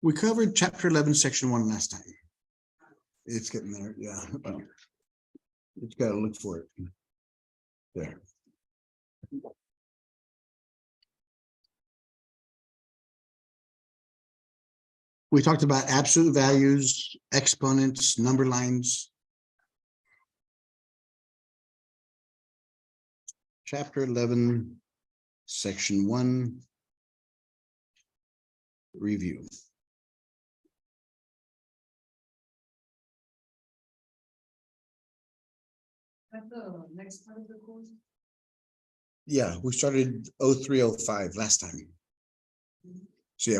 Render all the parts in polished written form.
We covered chapter 11, section 1 last time. It's getting there. Yeah. Well, it's got to look for it. There. We talked about absolute values, exponents, number lines. Chapter 11, section 1, review. At the next part of the course? Yeah, we started 0305 last time. So yeah,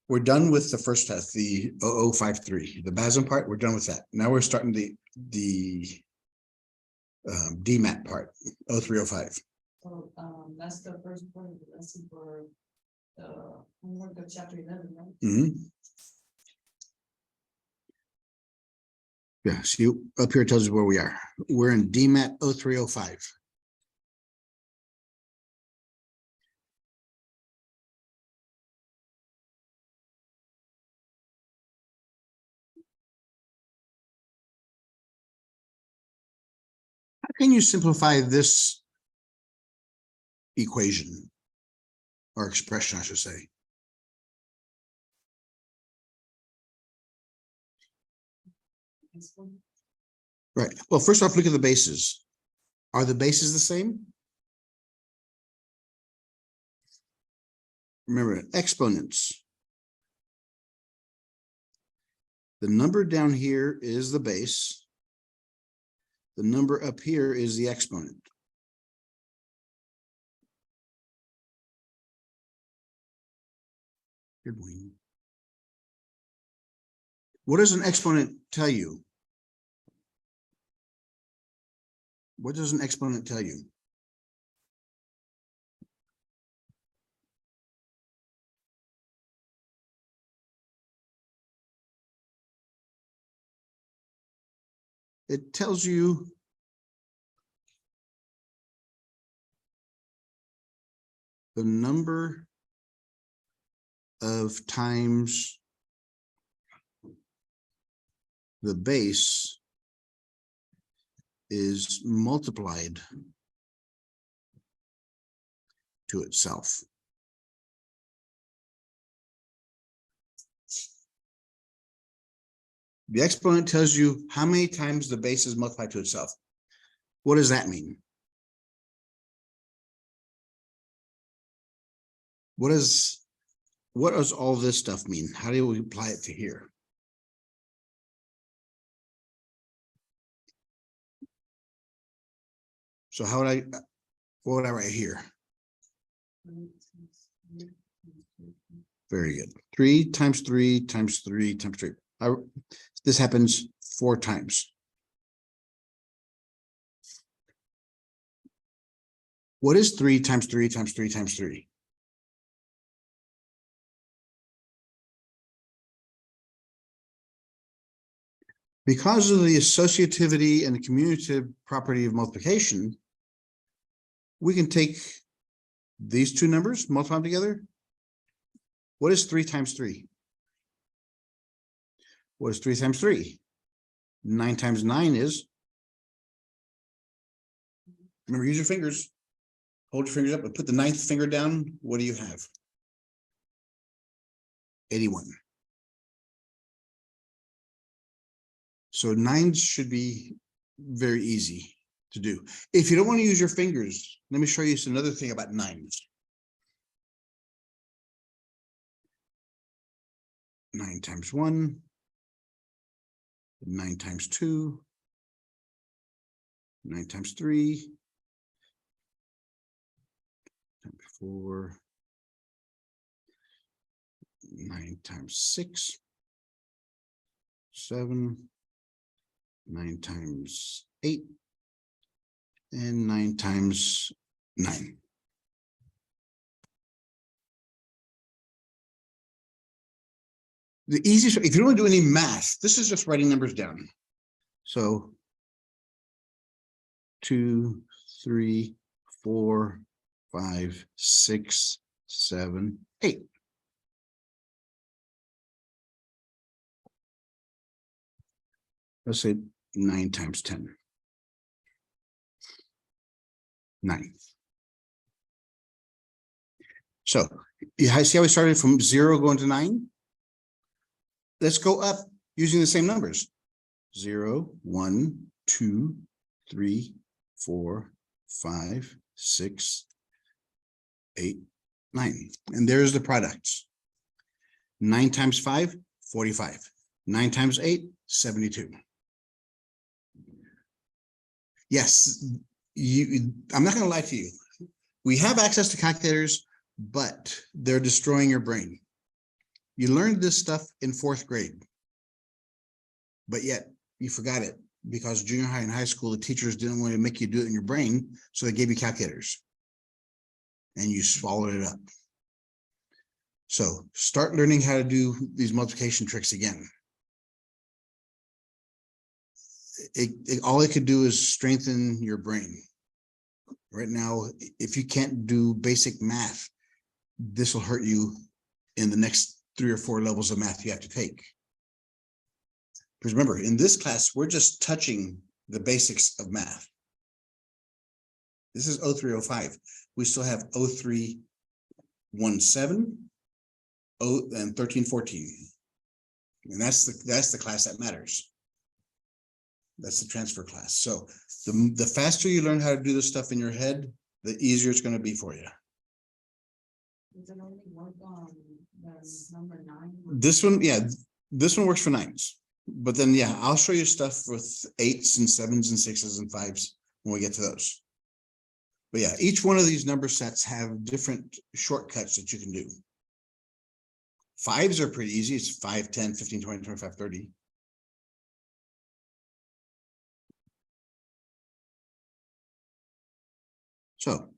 we're done with the first test, the 0053, the BASM part. We're done with that. Now we're starting the Dmat part, 0305. So that's the first part of the lesson for the homework of chapter 11, right? Mm-hmm. Yeah, see up here it tells us where we are. We're in Dmat 0305. How can you simplify this equation or expression, I should say? Right. Well, first off, look at the bases. Are the bases the same? Remember, exponents. The number down here is the base. The number up here is the exponent. Good morning. What does an exponent tell you? What does an exponent tell you? It tells you the number of times the base is multiplied to itself. The exponent tells you how many times the base is multiplied to itself. What does that mean? What does all this stuff mean? How do we apply it to here? So what would I write here? Very good. 3 times 3 times 3 times 3. This happens 4 times. What is 3 times 3 times 3 times 3? Because of the associativity and the commutative property of multiplication, we can take these two numbers, multiply them together. What is 3 times 3? What is 3 times 3? 9 times 9 is, remember, use your fingers. Hold your fingers up and put the 9th finger down. What do you have? 81. So 9 should be very easy to do. If you don't want to use your fingers, let me show you another thing about 9s. 9 times 1, 9 times 2, 9 times 3, 9 times 4, 9 times 6, 7, 9 times 8, and 9 times 9. The easiest, if you don't want to do any math, this is just writing numbers down. So 2, 3, 4, 5, 6, 7, 8. Let's say 9 times 10. 9. So you see how we started from 0 going to 9? Let's go up using the same numbers. 0, 1, 2, 3, 4, 5, 6, 8, 9. And there's the products. 9 times 5, 45. 9 times 8, 72. Yes, I'm not going to lie to you. We have access to calculators, but they're destroying your brain. You learned this stuff in 4th grade, but yet you forgot it because junior high and high school, the teachers didn't want to make you do it in your brain, so they gave you calculators and you swallowed it up. So start learning how to do these multiplication tricks again. All it could do is strengthen your brain. Right now, if you can't do basic math, this will hurt you in the next 3 or 4 levels of math you have to take. Because remember, in this class, we're just touching the basics of math. This is 0305. We still have 0317, and 1314. And that's the class that matters. That's the transfer class. So the faster you learn how to do this stuff in your head, the easier it's going to be for you. Does it only work on the number 9? This one, yeah, this one works for 9s. But then, yeah, I'll show you stuff with 8s and 7s and 6s and 5s when we get to those. But yeah, each one of these number sets have different shortcuts that you can do. 5s are pretty easy. It's 5, 10, 15, 20, 25, 30. So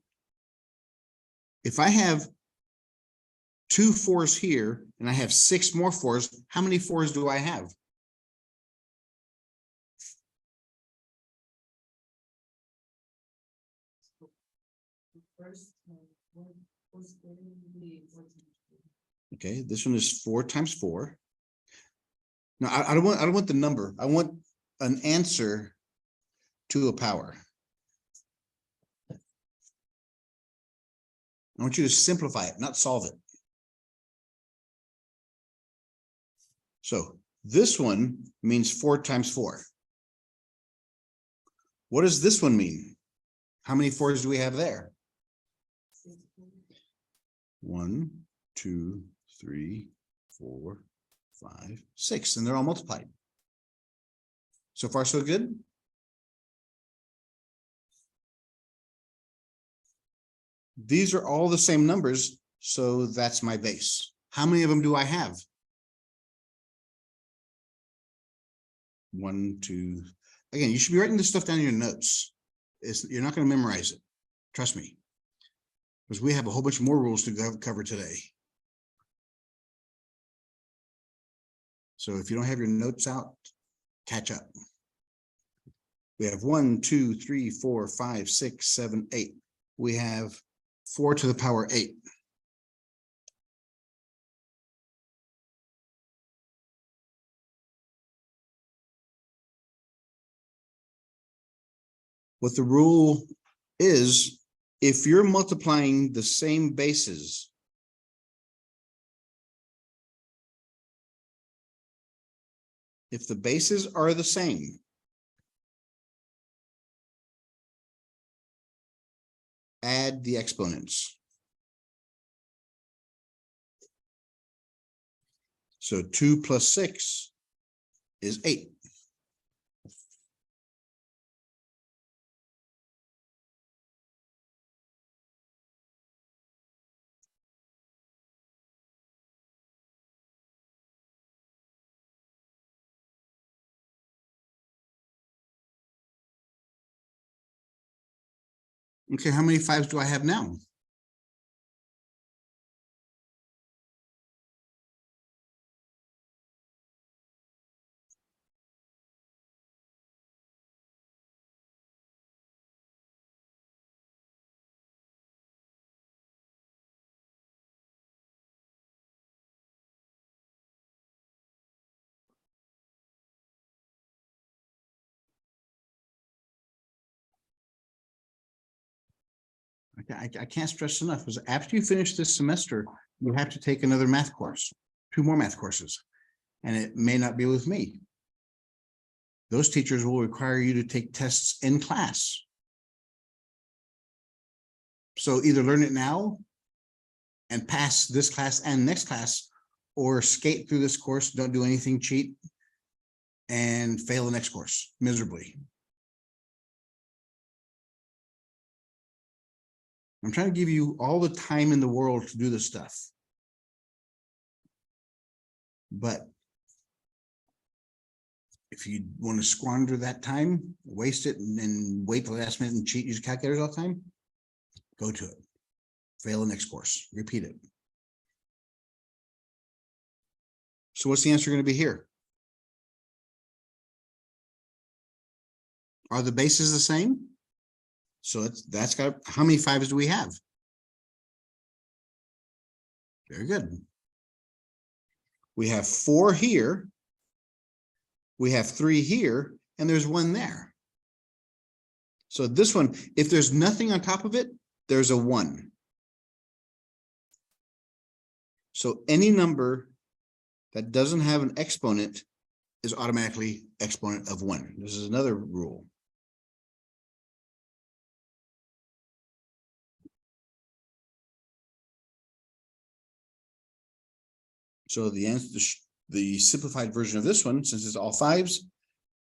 if I have 2 4s here and I have 6 more 4s, how many 4s do I have? First, Okay, this one is 4 times 4. No, I don't want the number. I want an answer to a power. I want you to simplify it, not solve it. So this one means 4 times 4. What does this one mean? How many 4s do we have there? 1, 2, 3, 4, 5, 6, and they're all multiplied. So far, so good? These are all the same numbers, so that's my base. How many of them do I have? 1, 2. Again, you should be writing this stuff down in your notes. You're not going to memorize it. Trust me. Because we have a whole bunch more rules to cover today. So if you don't have your notes out, catch up. We have 1, 2, 3, 4, 5, 6, 7, 8. We have 4 to the power 8. What the rule is, if you're multiplying the same bases, if the bases are the same, add the exponents. So 2 plus 6 is 8. Okay, how many 5s do I have now? I can't stress enough, is after you finish this semester, you have to take another math course, 2 more math courses, and it may not be with me. Those teachers will require you to take tests in class. So either learn it now and pass this class and next class, or skate through this course, don't do anything, cheat, and fail the next course miserably. I'm trying to give you all the time in the world to do this stuff. But if you want to squander that time, waste it, and then wait till the last minute and cheat, use calculators all the time, go to it. Fail the next course, repeat it. So what's the answer going to be here? Are the bases the same? So that's got, how many 5s do we have? Very good. We have 4 here. We have 3 here, and there's 1 there. So this one, if there's nothing on top of it, there's a 1. So any number that doesn't have an exponent is automatically exponent of 1. This is another rule. So the answer, the simplified version of this one, since it's all 5s,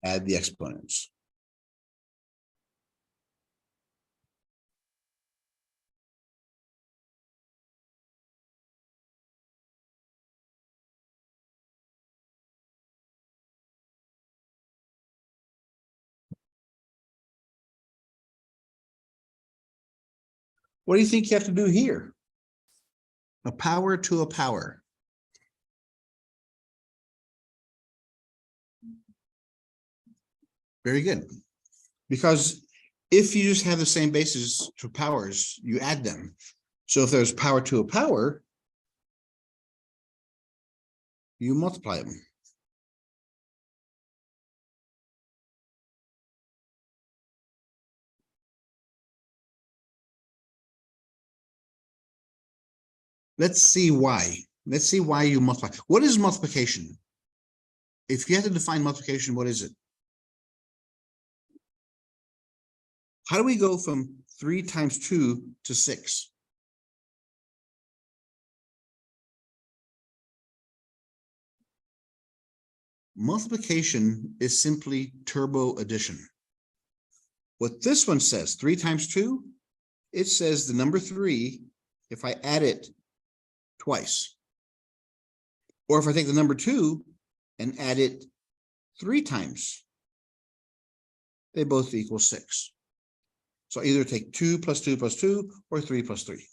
add the exponents. What do you think you have to do here? A power to a power. Very good. Because if you just have the same bases to powers, you add them. So if there's power to a power, you multiply them. Let's see why. Let's see why you multiply. What is multiplication? If you have to define multiplication, what is it? How do we go from 3 times 2 to 6? Multiplication is simply turbo addition. What this one says, 3 times 2, it says the number 3, if I add it twice, or if I take the number 2 and add it 3 times, they both equal 6. So either take 2 plus 2 plus 2 or 3 plus 3.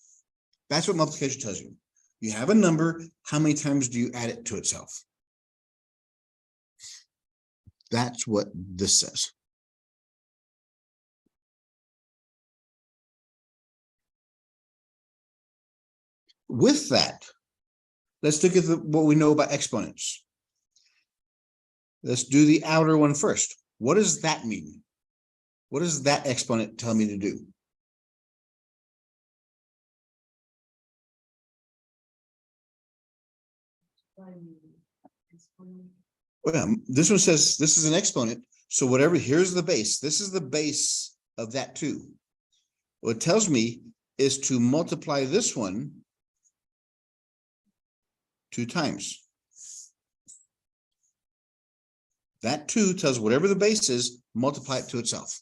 That's what multiplication tells you. You have a number, how many times do you add it to itself? That's what this says. With that, let's look at what we know about exponents. Let's do the outer one first. What does that mean? What does that exponent tell me to do? Well, this one says this is an exponent. So whatever, here's the base. This is the base of that 2. What it tells me is to multiply this one 2 times. That 2 tells whatever the base is, multiply it to itself.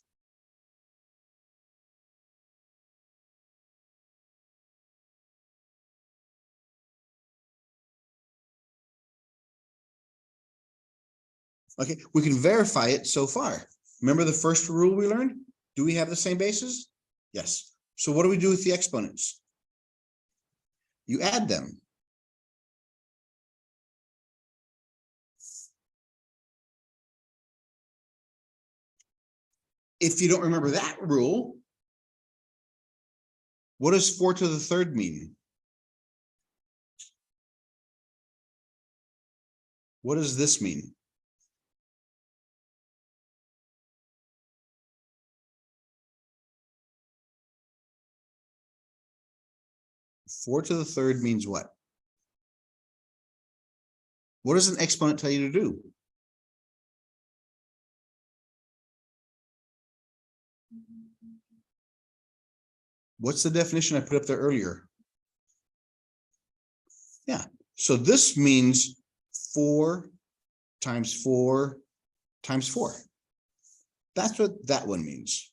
Okay, we can verify it so far. Remember the first rule we learned? Do we have the same bases? Yes. So what do we do with the exponents? You add them. If you don't remember that rule, what does 4 to the 3rd mean? What does this mean? 4 to the third means what? What does an exponent tell you to do? What's the definition I put up there earlier? Yeah, so this means 4 times 4 times 4. That's what that one means.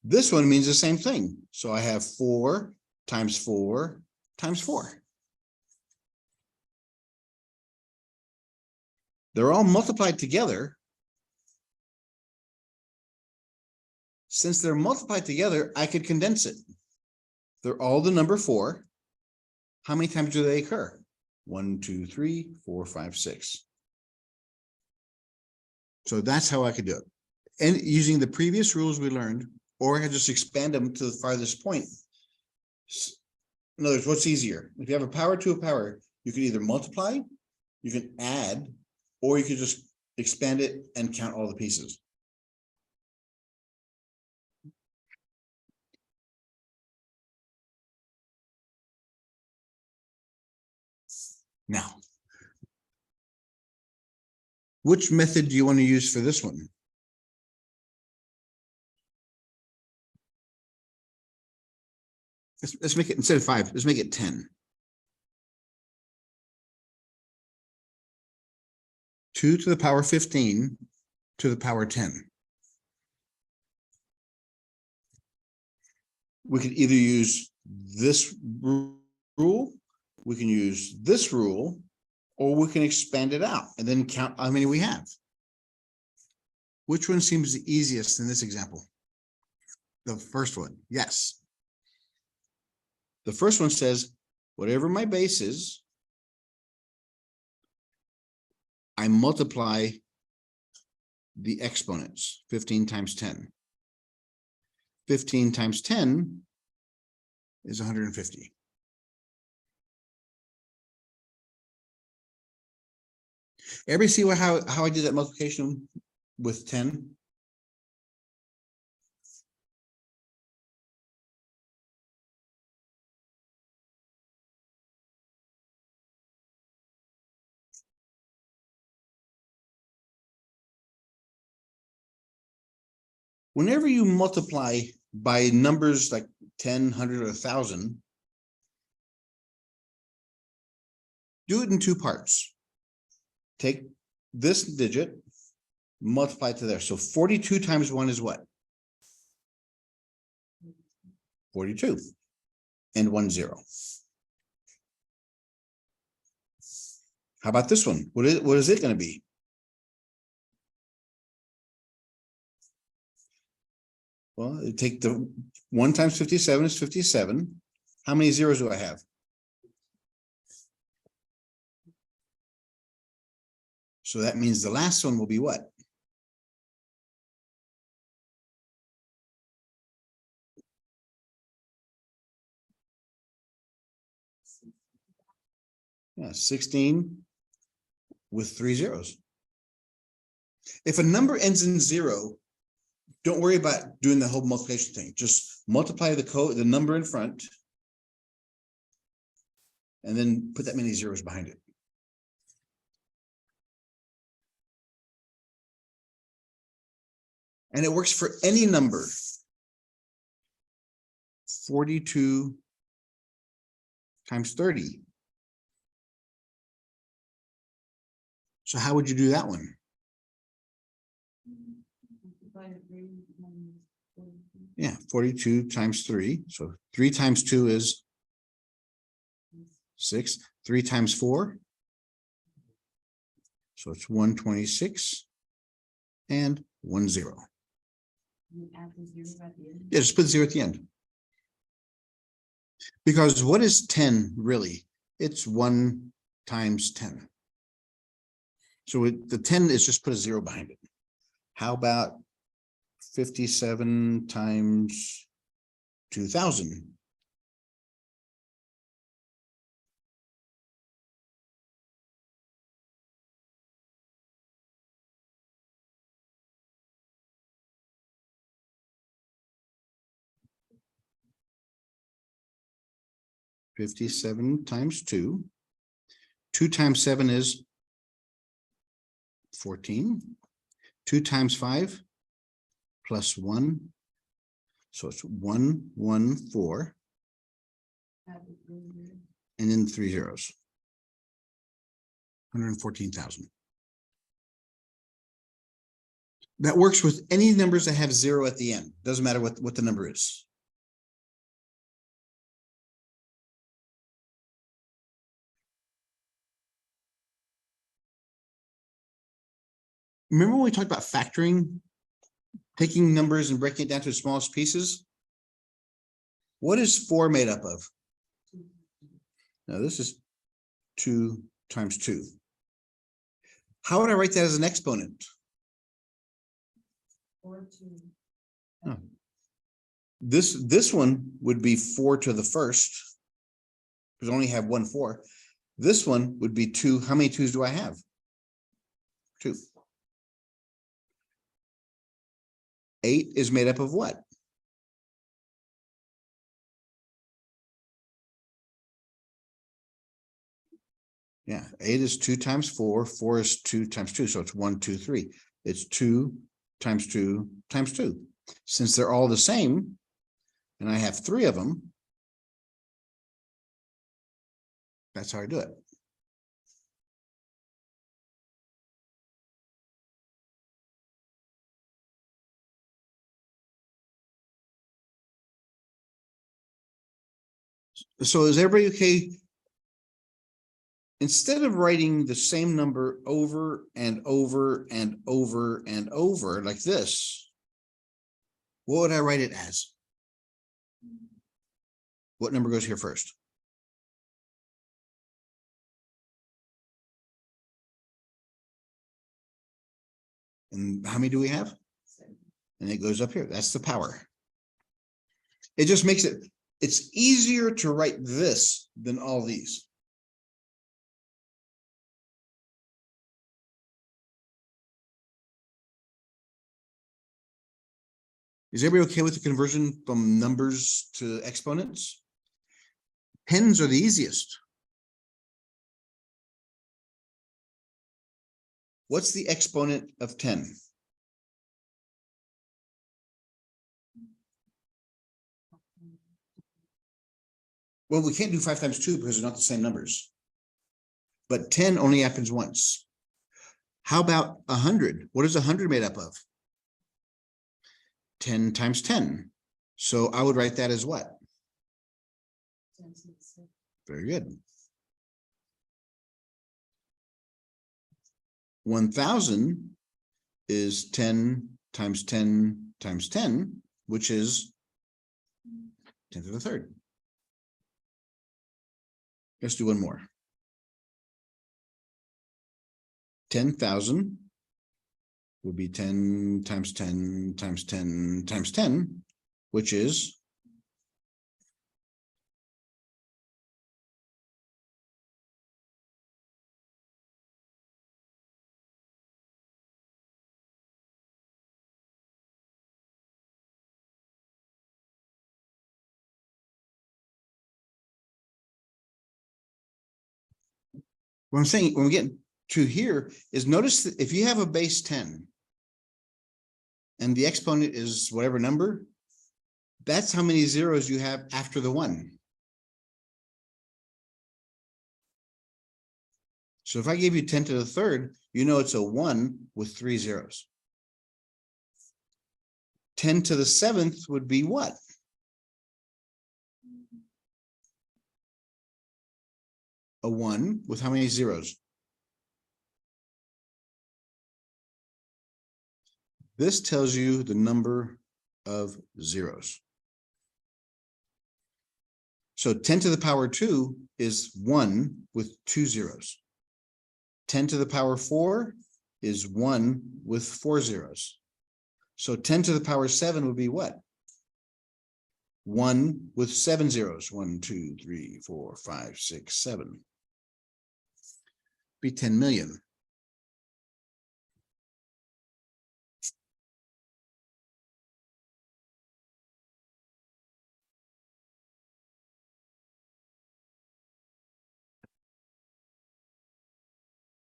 This one means the same thing. So I have 4 times 4 times 4. They're all multiplied together. Since they're multiplied together, I could condense it. They're all the number 4. How many times do they occur? 1, 2, 3, 4, 5, 6. So that's how I could do it. And using the previous rules we learned, or I could just expand them to the farthest point. In other words, what's easier? If you have a power to a power, you can either multiply, you can add, or you could just expand it and count all the pieces. Now, which method do you want to use for this one? Let's make it, instead of 5, let's make it 10. 2 to the power 15 to the power 10. We could either use this rule, we can use this rule, or we can expand it out and then count how many we have. Which one seems the easiest in this example? The first one, yes. The first one says, whatever my base is, I multiply the exponents, 15 times 10. 15 times 10 is 150. Everybody see how I did that multiplication with 10? Whenever you multiply by numbers like 10, 100, or 1,000, do it in 2 parts. Take this digit, multiply it to there. So 42 times 1 is what? 42. And 1 0. How about this one? What is it going to be? Well, take the 1 times 57 is 57. How many zeros do I have? So that means the last one will be what? Yeah, 16 with 3 zeros. If a number ends in 0, don't worry about doing the whole multiplication thing. Just multiply the number in front and then put that many zeros behind it. And it works for any number. 42 times 30. So how would you do that one? Yeah, 42 times 3. So 3 times 2 is 6. 3 times 4. So it's 126 and 1 0. Yeah, just put 0 at the end. Because what is 10 really? It's 1 times 10. So the 10 is just put a 0 behind it. How about 57 times 2,000? 57 times 2. 2 times 7 is 14. 2 times 5 plus 1. So it's 114. And then 3 zeros. 114,000. That works with any numbers that have 0 at the end. Doesn't matter what the number is. Remember when we talked about factoring, taking numbers and breaking it down to the smallest pieces? What is 4 made up of? Now this is 2 times 2. How would I write that as an exponent? 4 to Oh. This one would be 4 to the first, because I only have 1 4. This one would be 2. How many 2's do I have? 2. 8 is made up of what? Yeah, 8 is 2 times 4. 4 is 2 times 2. So it's 1, 2, 3. It's 2 times 2 times 2. Since they're all the same, and I have 3 of them, that's how I do it. So is everybody okay? Instead of writing the same number over and over and over and over like this, what would I write it as? What number goes here first? And how many do we have? And it goes up here. That's the power. It just makes it's easier to write this than all these. Is everybody okay with the conversion from numbers to exponents? Tens are the easiest. What's the exponent of 10? Well, we can't do 5 times 2 because they're not the same numbers. But 10 only happens once. How about 100? What is 100 made up of? 10 times 10. So I would write that as what? 10 to the 6. Very good. 1,000 is 10 times 10 times 10, which is 10 to the third. Let's do one more. 10,000 would be 10 times 10 times 10 times 10, which is 10. What I'm saying, when we get to here, is notice that if you have a base 10 and the exponent is whatever number, that's how many zeros you have after the 1. So if I give you 10 to the third, you know it's a 1 with 3 zeros. 10 to the 7th would be what? A 1 with how many zeros? This tells you the number of zeros. So 10 to the power 2 is 1 with 2 zeros. 10 to the power 4 is 1 with 4 zeros. So 10 to the power 7 would be what? 1 with 7 zeros. 1, 2, 3, 4, 5, 6, 7. Be 10 million.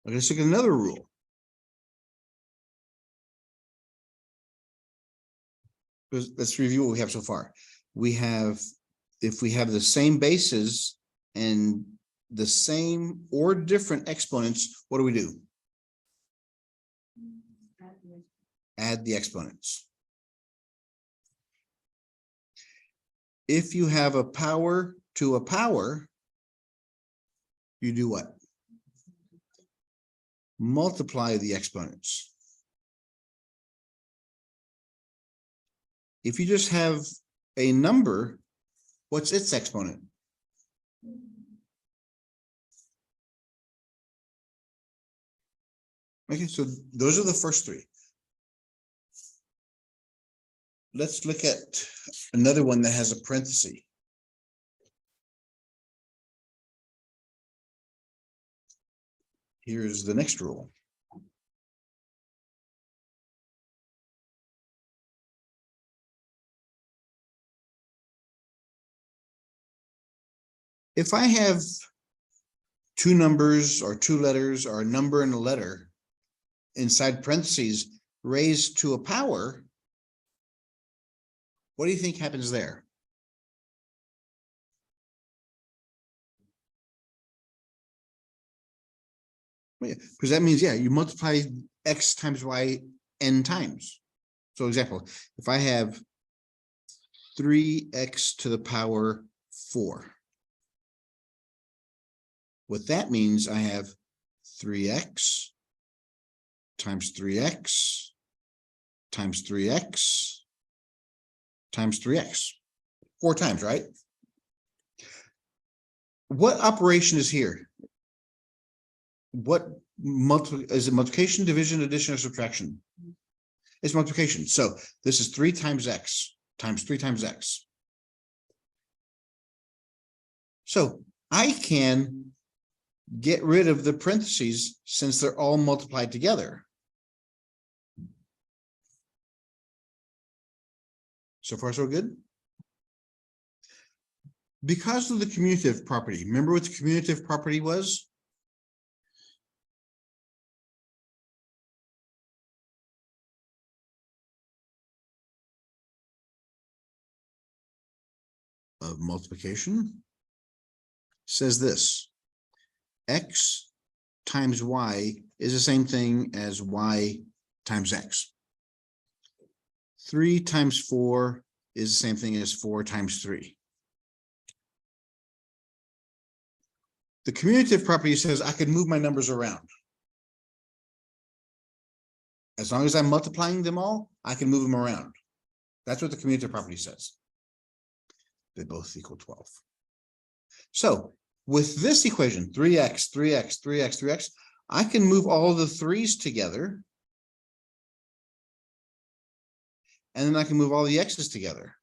Okay, let's look at another rule. Let's review what we have so far. We have, if we have the same bases and the same or different exponents, what do? Add the exponents. If you have a power to a power, you do what? Multiply the exponents. If you just have a number, what's its exponent? Okay, so those are the first three. Let's look at another one that has a parenthesis. Here's the next rule. If I have two numbers or two letters or a number and a letter inside parentheses raised to a power, what do you think happens there? Because that means, yeah, you multiply x times y n times. So example, if I have 3x to the power 4, what that means, I have 3x times 3x times 3x times 3x, 4 times, right? What operation is here? What is it? Multiplication, division, addition, or subtraction? It's multiplication. So this is 3 times x times 3 times x. So I can get rid of the parentheses since they're all multiplied together. So far, so good. Because of the commutative property, remember what the commutative property was? Of multiplication says this: x times y is the same thing as y times x. 3 times 4 is the same thing as 4 times 3. The commutative property says I can move my numbers around. As long as I'm multiplying them all, I can move them around. That's what the commutative property says. They both equal 12. So with this equation, 3x, 3x, 3x, 3x, I can move all the 3's together. And then I can move all the x's together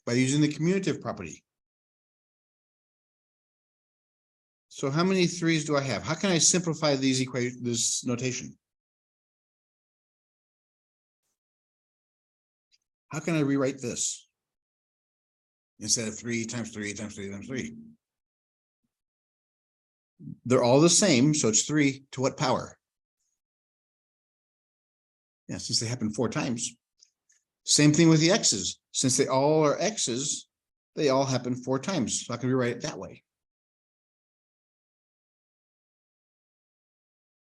by using the commutative property. So how many 3's do I have? How can I simplify these equations, this notation? How can I rewrite this instead of 3 times 3 times 3 times 3? They're all the same, so it's 3 to what power? Yeah, since they happen 4 times. Same thing with the x's. Since they all are x's, they all happen 4 times. So I can rewrite it that way.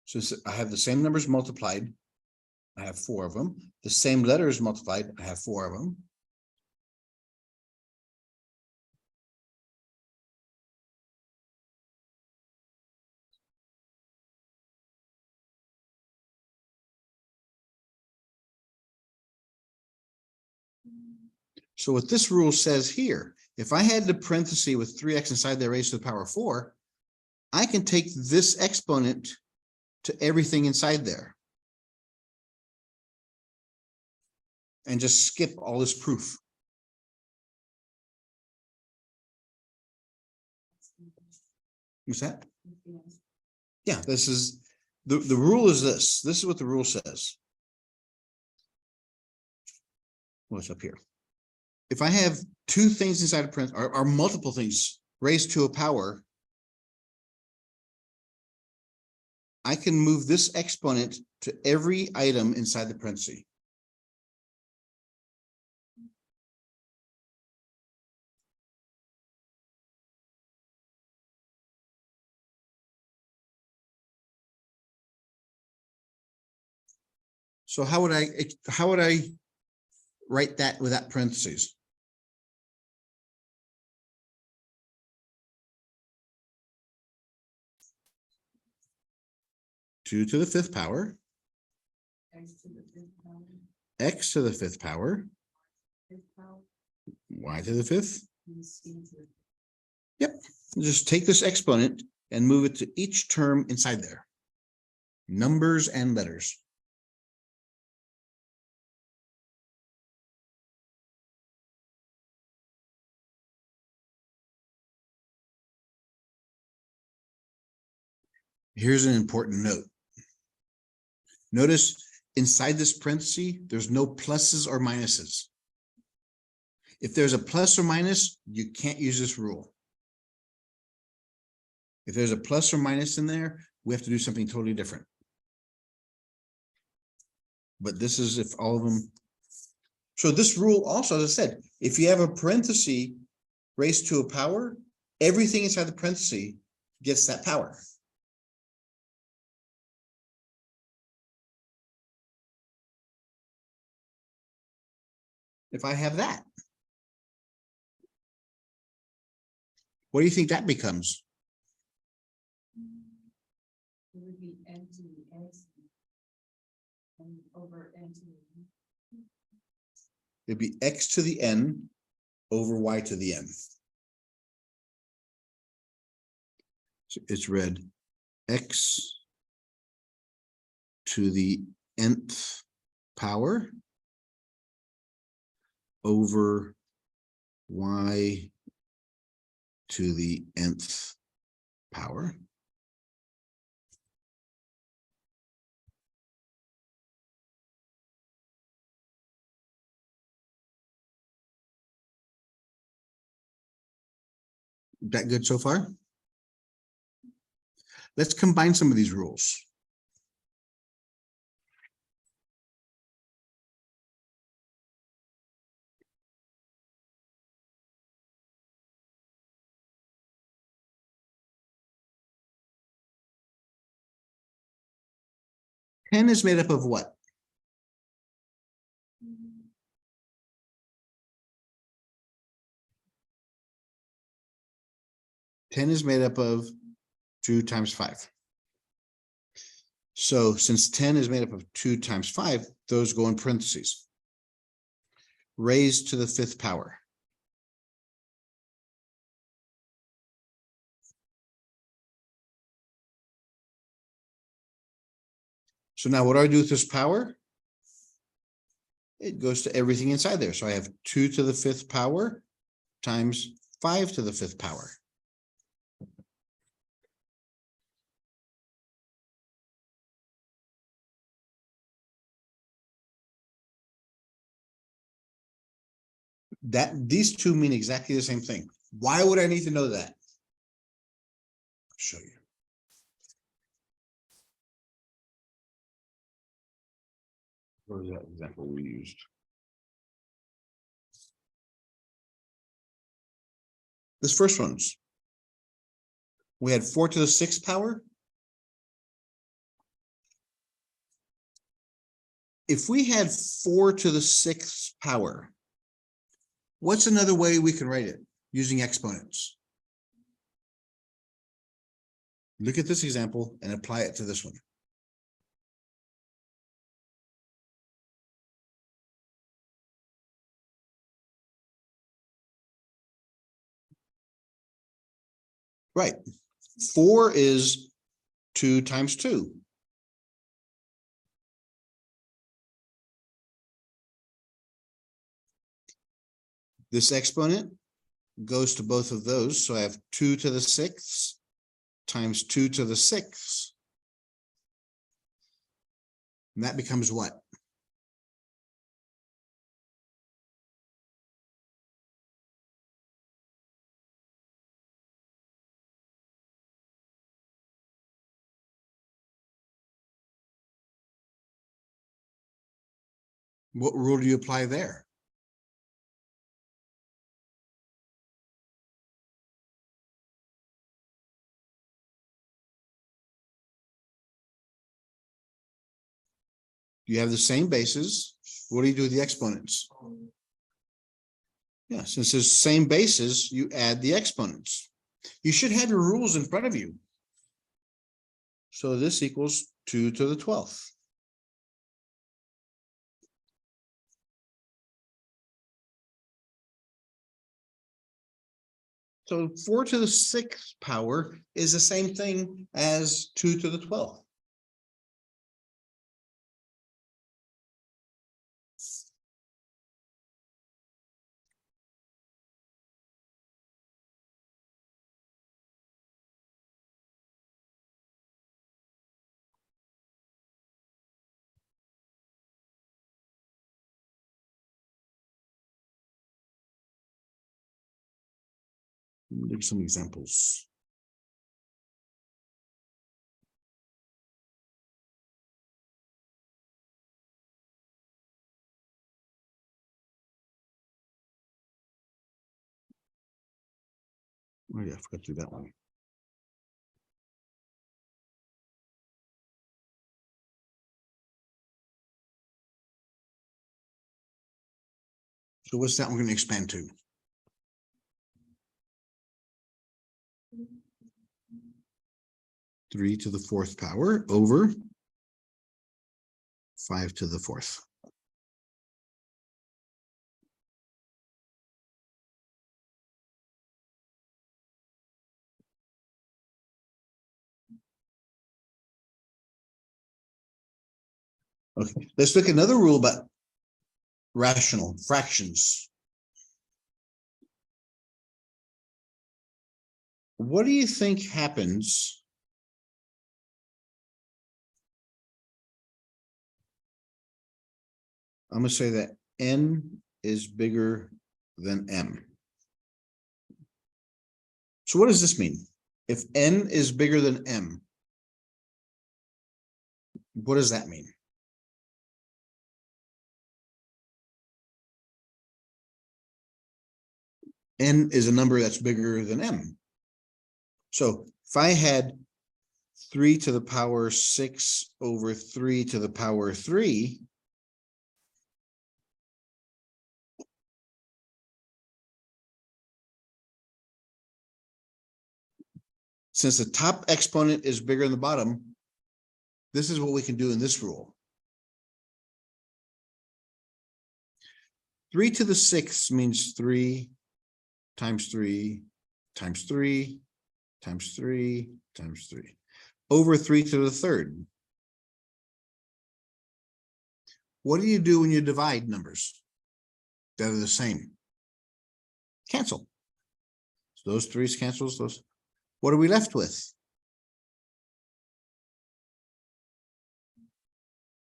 So I have the same numbers multiplied. I have 4 of them. The same letters multiplied. I have 4 of them. So what this rule says here, if I had the parenthesis with 3x inside there raised to the power 4, I can take this exponent to everything inside there and just skip all this proof. What's that? Yeah, this is the rule is this. This is what the rule says. What's up here? If I have 2 things inside a parenthesis or multiple things raised to a power, I can move this exponent to every item inside the parenthesis. So how would I write that without parentheses? Two to the fifth power, X to the fifth power, x to the fifth power, fifth power, y to the fifth. and C to the. Yep, just take this exponent and move it to each term inside there. Numbers and letters. Here's an important note. Notice inside this parenthesis, there's no pluses or minuses. If there's a plus or minus, you can't use this rule. If there's a plus or minus in there, we have to do something totally different. But this is if all of them. So this rule also, as I said, if you have a parenthesis raised to a power, everything inside the parenthesis gets that power. If I have that, what do you think that becomes? It would be N to the X. And over N to the. It'd be x to the n over y to the n. So it's read x to the nth power over y to the nth power. That good so far? Let's combine some of these rules. Ten is made up of what? Ten is made up of 2 times 5. So since 10 is made up of 2 times 5, those go in parentheses. Raised to the fifth power. So now what do I do with this power? It goes to everything inside there. So I have 2 to the fifth power times 5 to the fifth power. These two mean exactly the same thing. Why would I need to know that? I'll show you. What was that example we used? This first one's. We had 4 to the sixth power. If we had 4 to the sixth power, what's another way we can write it using exponents? Look at this example and apply it to this one. Right. 4 is 2 times 2. This exponent goes to both of those. So I have 2 to the sixth times 2 to the sixth. And that becomes what? What rule do you apply there? You have the same bases. What do you do with the exponents? Yeah, since there's the same bases, you add the exponents. You should have your rules in front of you. So this equals 2 to the 12th. So 4 to the 6th power is the same thing as 2 to the 12th. Look at some examples. Oh yeah, I forgot to do that one. So what's that one going to expand to? 3 to the 4th power over 5 to the 4th. Okay, let's look at another rule about rational fractions. What do you think happens I'm going to say that n is bigger than m. So what does this mean? If n is bigger than m, what does that mean? N is a number that's bigger than m. So if I had 3 to the power 6 over 3 to the power 3, since the top exponent is bigger than the bottom, this is what we can do in this rule. 3 to the 6th means 3 times 3 times 3 times 3 times 3 over 3 to the 3rd. What do you do when you divide numbers that are the same? Cancel. So those 3's cancels those. What are we left with?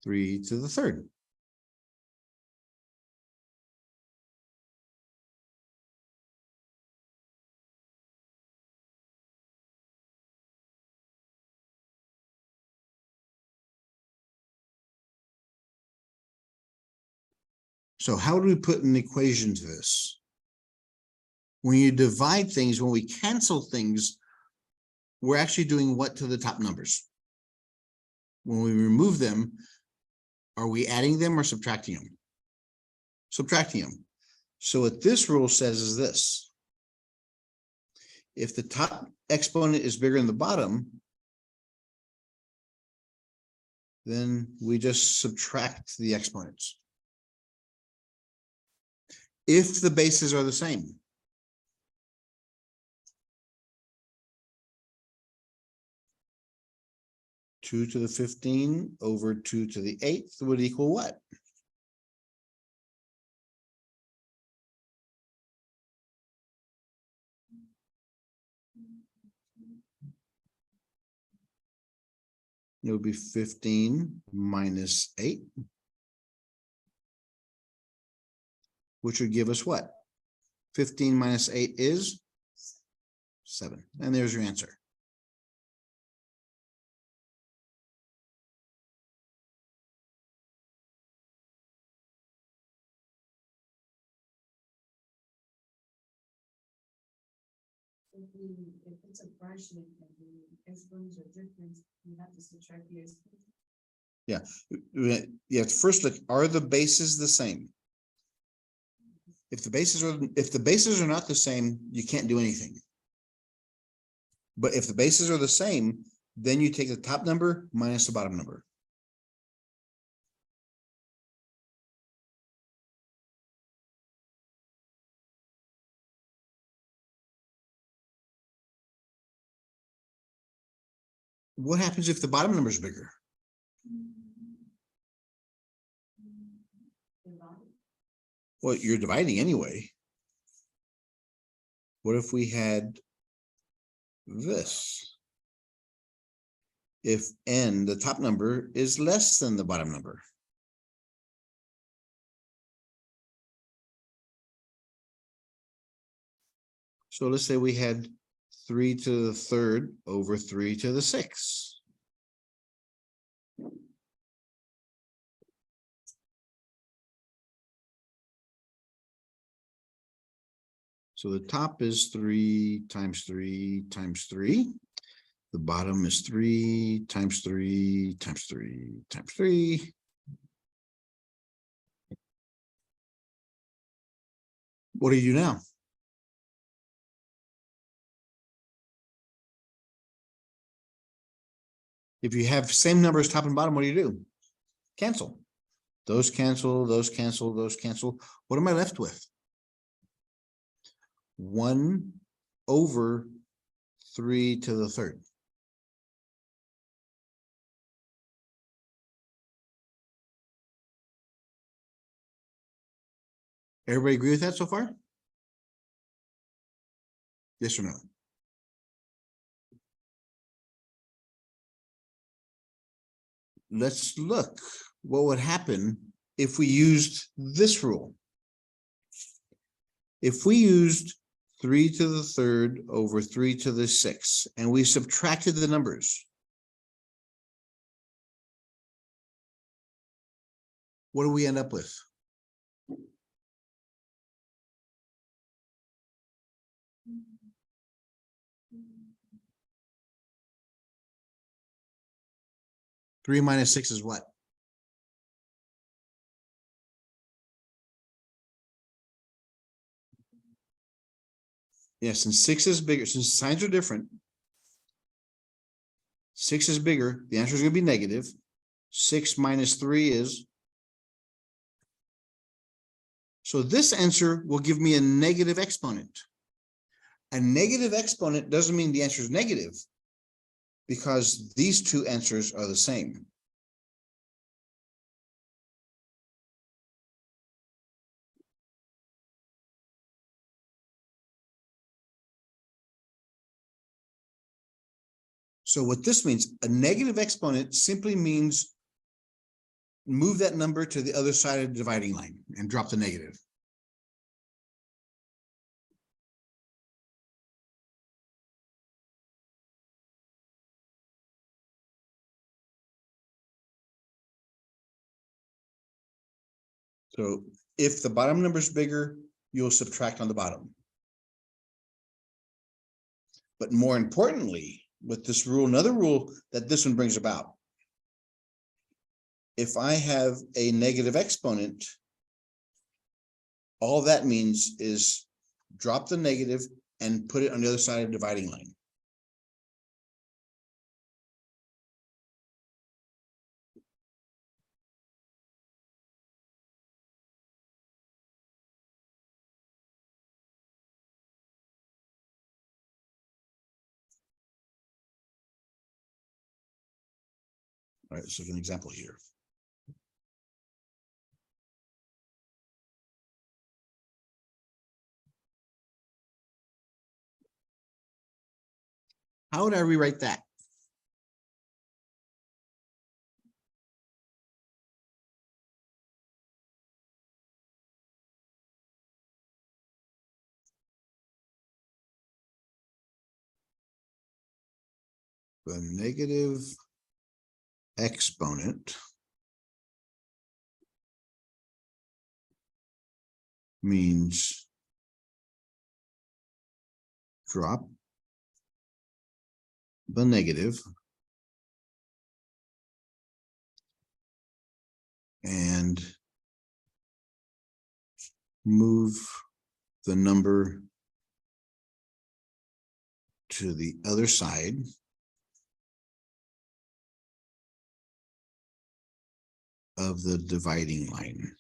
3 to the 3rd. So how do we put an equation to this? When you divide things, when we cancel things, we're actually doing what to the top numbers? When we remove them, are we adding them or subtracting them? Subtracting them. So what this rule says is this. If the top exponent is bigger than the bottom, then we just subtract the exponents. If the bases are the same. Two to the 15 over 2 to the 8th would equal what? It would be 15 minus 8, which would give us what? 15 minus 8 is 7. And there's your answer. If it's a fraction and the exponents are different, you have to subtract the exponents. You have to first look, are the bases the same? If the bases are not the same, you can't do anything. But if the bases are the same, then you take the top number minus the bottom number. What happens if the bottom number is bigger? Well, you're dividing anyway. What if we had this? If n, the top number, is less than the bottom number. So let's say we had 3 to the third over 3 to the sixth. So the top is 3 times 3 times 3. The bottom is 3 times 3 times 3 times 3. What do you do now? If you have same numbers top and bottom, what do? Cancel. Those cancel, those cancel, those cancel. What am I left with? 1 over 3 to the third. Everybody agree with that so far? Yes or no? Let's look what would happen if we used this rule. If we used 3 to the third over 3 to the sixth, and we subtracted the numbers, what do we end up with? Three minus 6 is what? Yes, and 6 is bigger. Since signs are different, 6 is bigger. The answer is going to be negative. 6 minus 3 is. So this answer will give me a negative exponent. A negative exponent doesn't mean the answer is negative, because these two answers are the same. So what this means, a negative exponent simply means move that number to the other side of the dividing line and drop the negative. So if the bottom number is bigger, you'll subtract on the bottom. But more importantly, with this rule, another rule that this one brings about, if I have a negative exponent, all that means is drop the negative and put it on the other side of the dividing line. All right, so an example here. How would I rewrite that? The negative exponent means drop the negative and move the number to the other side of the dividing line.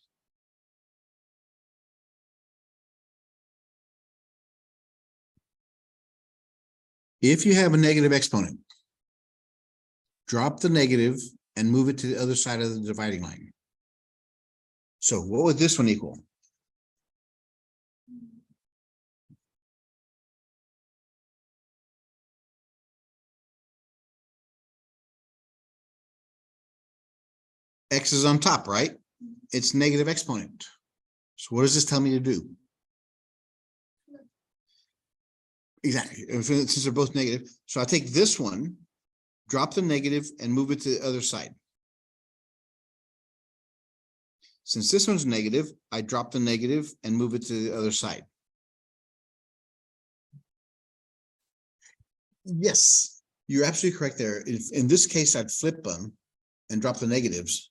If you have a negative exponent, drop the negative and move it to the other side of the dividing line. So what would this one equal? X is on top, right? It's negative exponent. So what does this tell me to do? Exactly. Since they're both negative. So I take this one, drop the negative and move it to the other side. Since this one's negative, I drop the negative and move it to the other side. Yes, you're absolutely correct there. If in this case, I'd flip them and drop the negatives.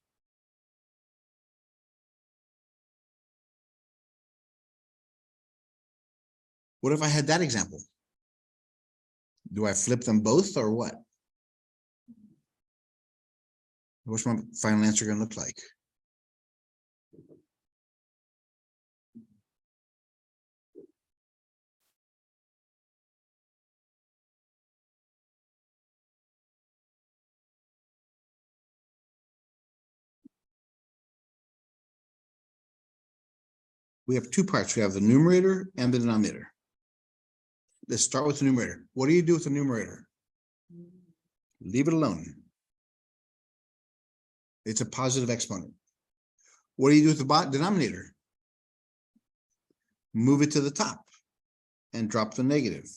What if I had that example? Do I flip them both or what? What's my final answer going to look like? We have two parts. We have the numerator and the denominator. Let's start with the numerator. What do you do with the numerator? Leave it alone. It's a positive exponent. What do you do with the denominator? Move it to the top and drop the negative.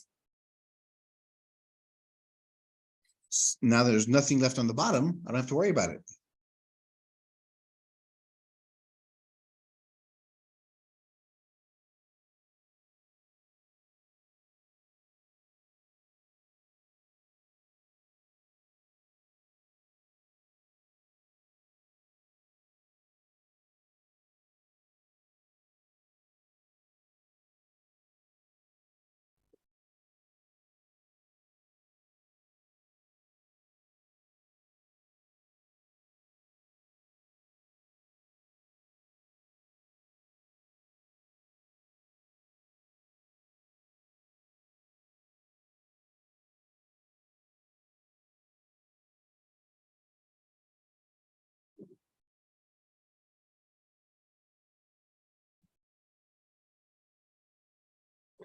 Now there's nothing left on the bottom. I don't have to worry about it.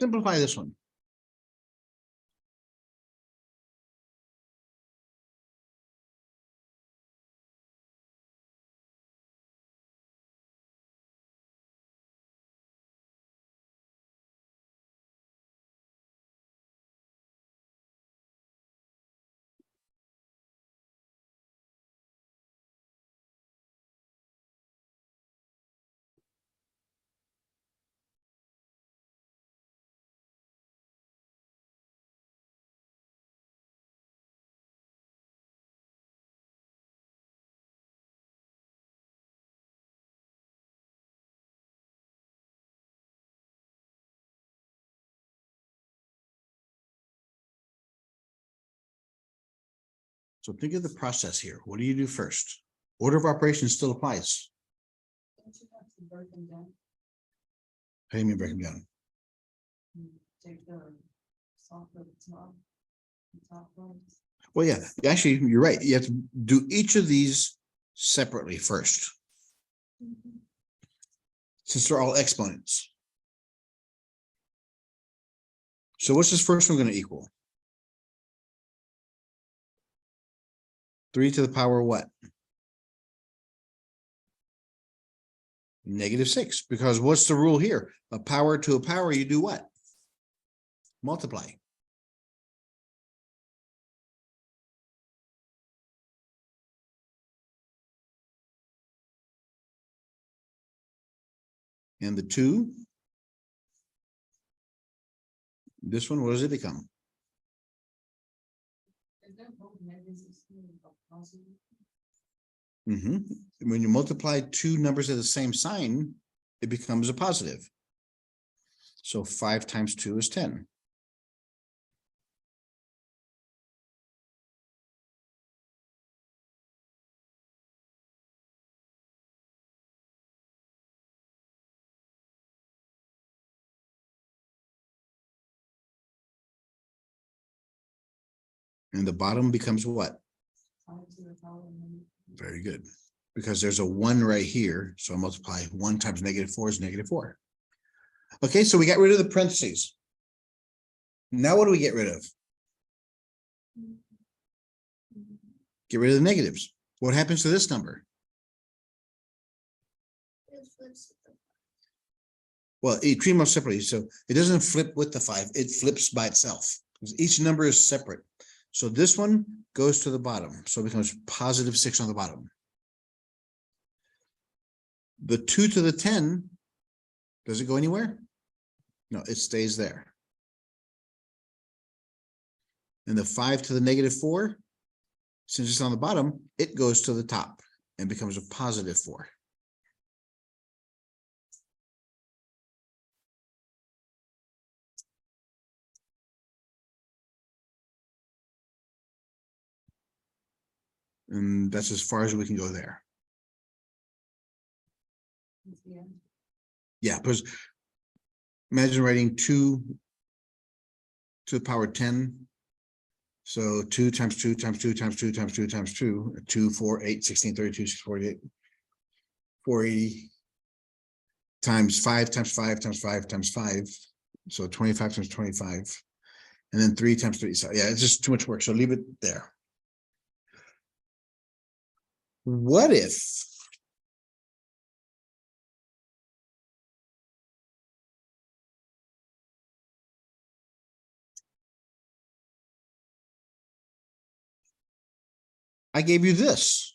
Simplify this one. So think of the process here. What do you do first? Order of operations still applies. Don't you have to break them down? How do you mean break them down? Take the soft of the top ones. Well, yeah, actually, you're right. You have to do each of these separately first, since they're all exponents. So what's this first one going to equal? 3 to the power what? -6, because what's the rule here? A power to a power, you do what? Multiply. And the 2, this one, what does it become? When you multiply two numbers of the same sign, it becomes a positive. So 5 times 2 is 10. And the bottom becomes what? Very good. Because there's a 1 right here. So I multiply 1 times -4 is -4. Okay, so we got rid of the parentheses. Now what do we get rid of? Get rid of the negatives. What happens to this number? Well, it treat them separately. So it doesn't flip with the 5. It flips by itself. Each number is separate. So this one goes to the bottom. So it becomes +6 on the bottom. The 2 to the 10, does it go anywhere? No, it stays there. And the 5 to the -4, since it's on the bottom, it goes to the top and becomes a +4. And that's as far as we can go there. Yeah, because imagine writing 2 to the power 10. So 2 times 2 times 2 times 2 times 2 times 2, 2, 4, 8, 16, 32, 48, 480 times 5 times 5 times 5 times 5. So 25 times 25. And then 3 times 3. So yeah, it's just too much work. So leave it there. What if I gave you this?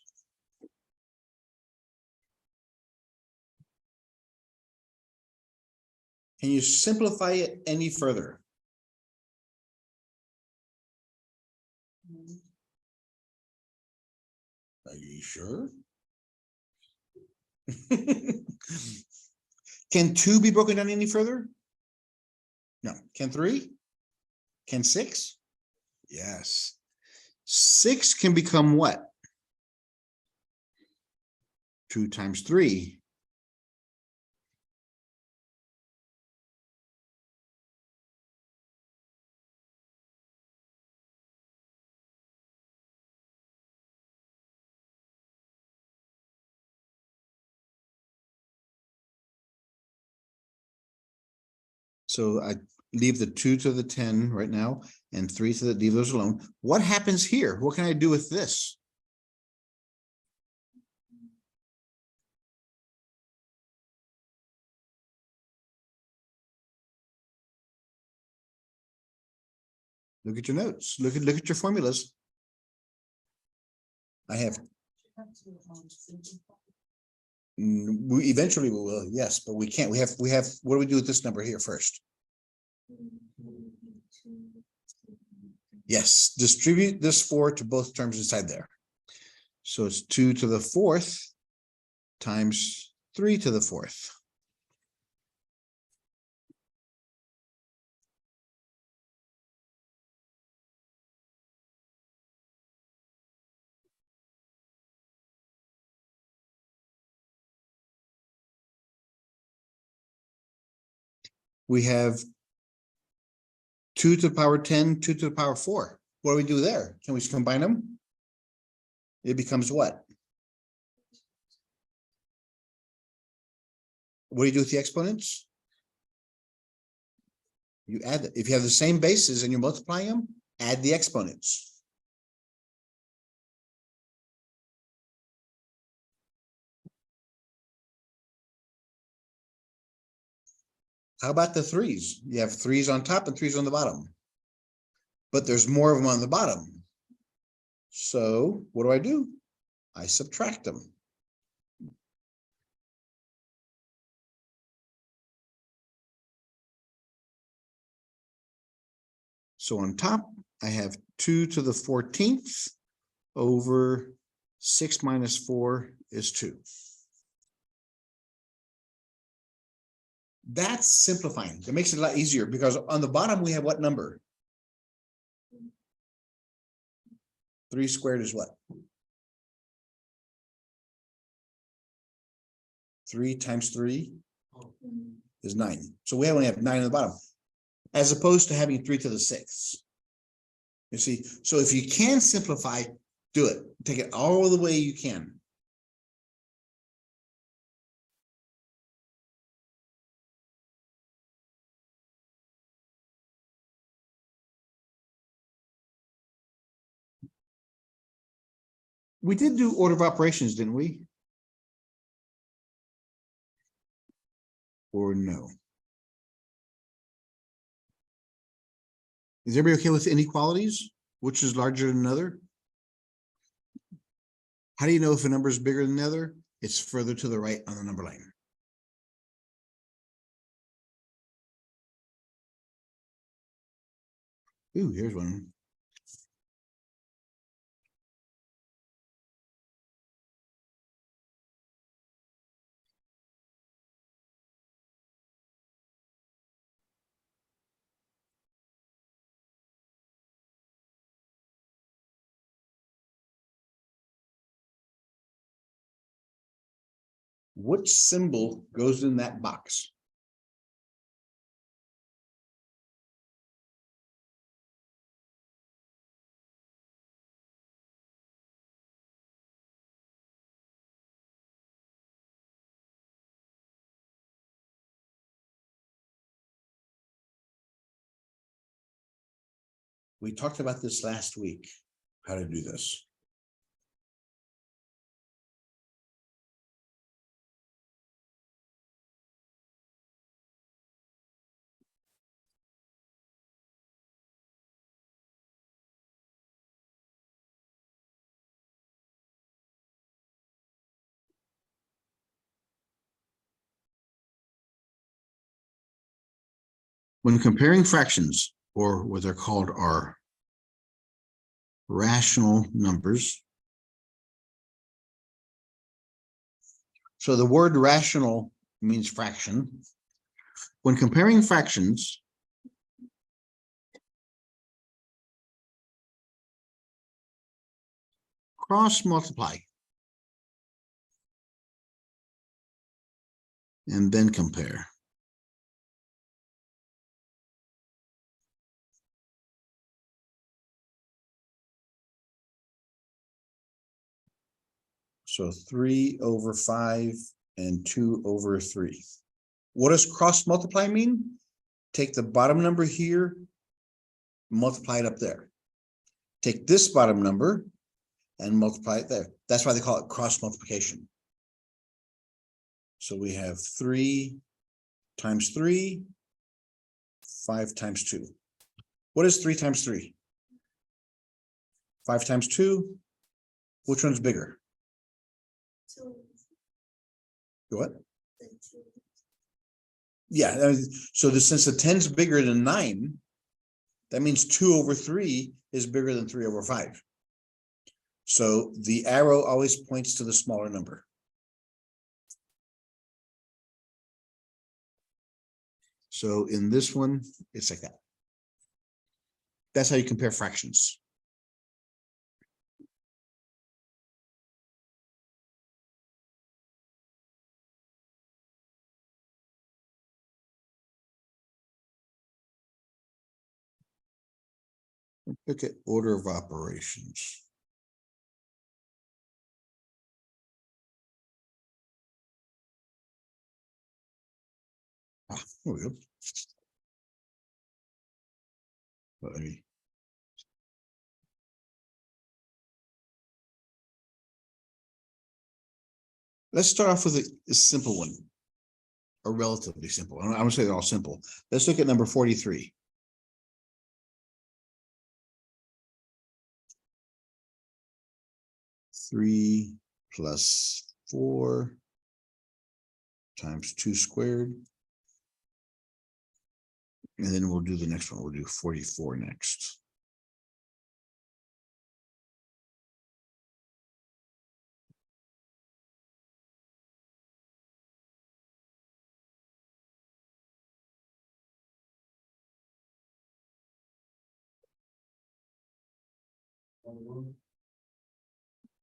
Can you simplify it any further? Are you sure? Can 2 be broken down any further? No. Can 3? Can 6? Yes. 6 can become what? 2 times 3. So I leave the 2 to the 10 right now and 3 to the, leave those alone. What happens here? What can I do with this? Look at your notes. Look at your formulas. I have. We eventually we will, yes, but we can't. We have. What do we do with this number here first? Yes, distribute this 4 to both terms inside there. So it's 2 to the 4th times 3 to the 4th. We have 2 to the power 10, 2 to the power 4. What do we do there? Can we combine them? It becomes what? What do you do with the exponents? You add it. If you have the same bases and you're multiplying them, add the exponents. How about the 3s? You have 3s on top and 3s on the bottom. But there's more of them on the bottom. So what do? I subtract them. So on top, I have 2 to the 14th over 6 minus 4 is 2. That's simplifying. It makes it a lot easier because on the bottom we have what number? 3 squared is what? 3 times 3 is 9. So we only have 9 on the bottom, as opposed to having 3 to the 6th. You see, so if you can simplify, do it. Take it all the way you can. We did do order of operations, didn't we? Or no? Is everybody okay with inequalities? Which is larger than another? How do you know if a number is bigger than another? It's further to the right on the number line. Ooh, here's one. Which symbol goes in that box? We talked about this last week, how to do this. When comparing fractions, or what they're called are rational numbers. So the word rational means fraction. When comparing fractions, cross multiply and then compare. So 3 over 5 and 2 over 3. What does cross multiply mean? Take the bottom number here, multiply it up there. Take this bottom number and multiply it there. That's why they call it cross multiplication. So we have 3 times 3, 5 times 2. What is 3 times 3? 5 times 2. Which one's bigger? What? Yeah, so since the 10's bigger than 9, that means 2 over 3 is bigger than 3 over 5. So the arrow always points to the smaller number. So in this one, it's like that. That's how you compare fractions. Look at order of operations. Here we go. Let's start off with a simple one, or relatively simple. I'm gonna say they're all simple. Let's look at number 43. Three plus 4 times 2 squared. And then we'll do the next one. We'll do 44 next.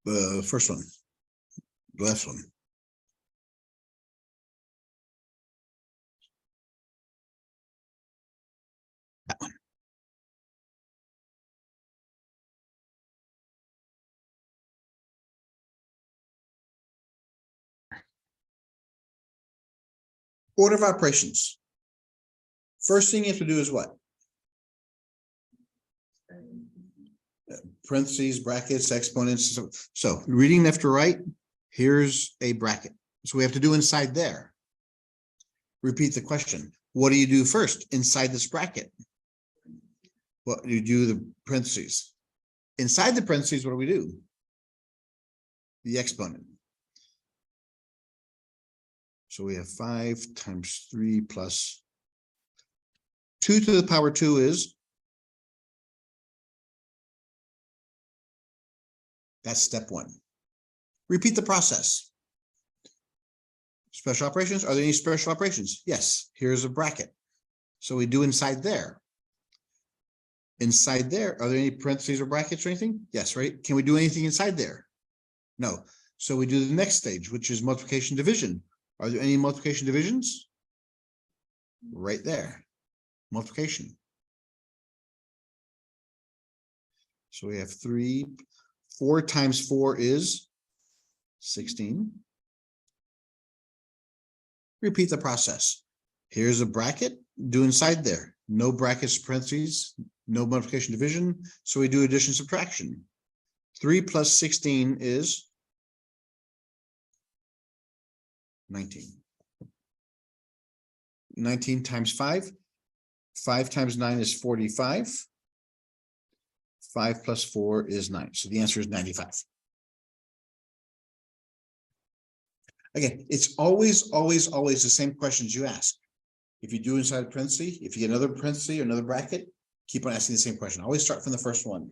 The first one, the last one. That one. Order of operations. First thing you have to do is what? Parentheses, brackets, exponents. So reading left to right, here's a bracket. So we have to do inside there. Repeat the question. What do you do first inside this bracket? What do you do? The parentheses. Inside the parentheses, what do we do? The exponent. So we have 5 times 3 plus 2 to the power 2 is. That's step 1. Repeat the process. Special operations. Are there any special operations? Yes. Here's a bracket. So we do inside there. Inside there, are there any parentheses or brackets or anything? Yes, right? Can we do anything inside there? No. So we do the next stage, which is multiplication division. Are there any multiplication divisions? Right there. Multiplication. So we have 4 times 4 is 16. Repeat the process. Here's a bracket. Do inside there. No brackets, parentheses, no multiplication division. So we do addition, subtraction. 3 plus 16 is 19. 19 times 5. 5 times 9 is 45. 5 plus 4 is 9. So the answer is 95. Again, it's always the same questions you ask. If you do inside a parenthesis, if you get another parenthesis or another bracket, keep on asking the same question. Always start from the first one.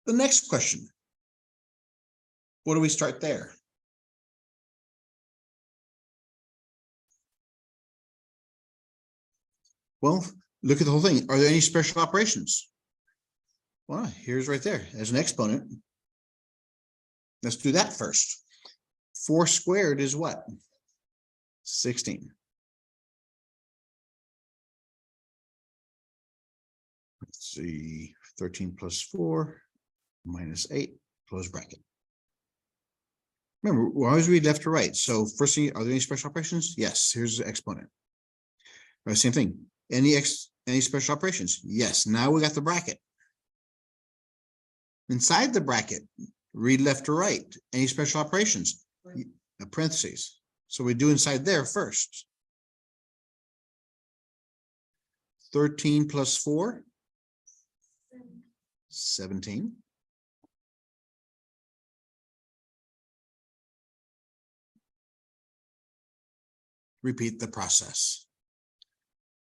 The next question. What do we start there? Well, look at the whole thing. Are there any special operations? Well, here's right there as an exponent. Let's do that first. 4 squared is what? 16. Let's see, 13 plus 4 minus 8, close bracket. Remember, we always read left to right. So first thing, are there any special operations? Yes, here's the exponent. All right, same thing. Any special operations? Yes, now we got the bracket. Inside the bracket, read left to right. Any special operations? Parentheses. So we do inside there first. 13 plus 4, 17. Repeat the process.